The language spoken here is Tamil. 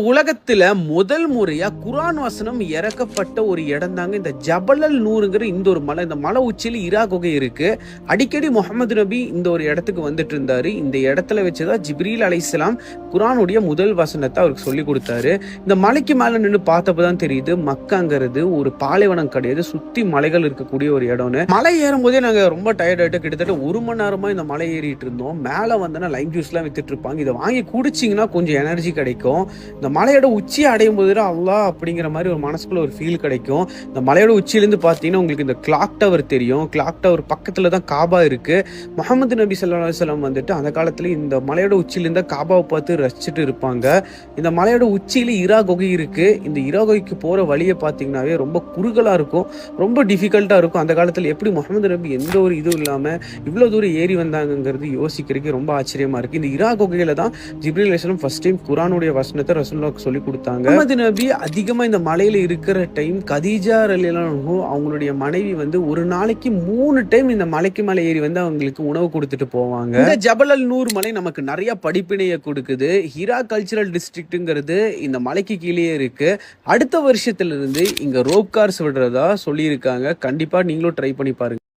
உலகத்துல முதல் முறையா குர்ஆன் வசனம் இறக்கப்பட்ட ஒரு இடம் தாங்க இந்த ஜபலல் நூறுங்கிற இந்த ஒரு மலை. இந்த மலை உச்சியில இரா குகை இருக்கு. அடிக்கடி முகமது நபி இந்த ஒரு இடத்துக்கு வந்துட்டு இருந்தாரு. இந்த இடத்துல வச்சுதான் ஜிப்ரீல் அலைஹிஸ்ஸலாம் குர்ஆனுடைய முதல் வசனத்தை அவருக்கு சொல்லி கொடுத்தாரு. இந்த மலைக்கு மேல நின்று பார்த்தப்பதான் தெரியுது மக்காங்கிறது ஒரு பாலைவனம் கிடையாது, சுத்தி மலைகள் இருக்கக்கூடிய ஒரு இடம்னு. மலை ஏறும் போதே நாங்க ரொம்ப டயர்ட் ஆயிட்டு கிட்டத்தட்ட 1 மணி நேரமா இந்த மலை ஏறிட்டு இருந்தோம். மேல வந்தோன்னா லைம் ஜூஸ் எல்லாம் வித்துட்டு இருப்பாங்க. இதை வாங்கி குடிச்சிங்கன்னா கொஞ்சம் எனர்ஜி கிடைக்கும். இந்த மலையோட உச்சியை அடையும் போது அல்லாஹ் அப்படிங்கிற மாதிரி ஒரு மனசுக்குள்ள ஒரு ஃபீல் கிடைக்கும். இந்த மலையோட உச்சியிலேருந்து பார்த்தீங்கன்னா உங்களுக்கு இந்த கிளாக் டவர் தெரியும். கிளாக் டவர் பக்கத்துல தான் காபா இருக்கு. முஹம்மது நபி ஸல்லல்லாஹு அலைஹி வஸல்லம் வந்துட்டு அந்த காலத்துல இந்த மலையோட உச்சியிலேருந்து காபாவை பார்த்து ரசிச்சுட்டு இருப்பாங்க. இந்த மலையோட உச்சியில இரா குகை இருக்கு. இந்த இரா குகைக்கு போற வழியை பார்த்தீங்கன்னாவே ரொம்ப குறுகலா இருக்கும், ரொம்ப டிஃபிகல்ட்டா இருக்கும். அந்த காலத்துல எப்படி முஹம்மது நபி எந்த ஒரு இதுவும் இல்லாம இவ்வளவு தூரம் ஏறி வந்தாங்கிறது யோசிக்கிறதுக்கு ரொம்ப ஆச்சரியமா இருக்கு. இந்த இரா குகையில தான் ஜிப்ரீல் அலைஹிஸ்ஸலாம் ஃபர்ஸ்ட் டைம் குர்ஆனுடைய வசனத்தை ரசூலுல்லாஹ்க்கு சொல்லி கொடுத்தாங்க. முஹம்மது நபி அதிகமா இந்த மலையில இருக்கிற டைம் கதீஜா ரலியல்லாஹு அன்ஹா அவங்களுடைய மனைவி வந்து ஒரு நாளைக்கு 3 டைம் இந்த மலைக்கு மேலே ஏறி வந்து அவங்களுக்கு உணவு கொடுத்துட்டு போவாங்க. இந்த ஜபலல் நூர் மலை நமக்கு நிறைய படிப்பினையை கொடுக்குது. ஹிரா கல்ச்சரல் டிஸ்ட்ரிக்ட்ங்கிறது இந்த மலைக்கு கீழே இருக்கு. அடுத்த வருஷத்துல இருந்து இங்க ரோப் கார்ஸ் விடுறதா சொல்லியிருக்காங்க. கண்டிப்பா நீங்களும் ட்ரை பண்ணி பாருங்க.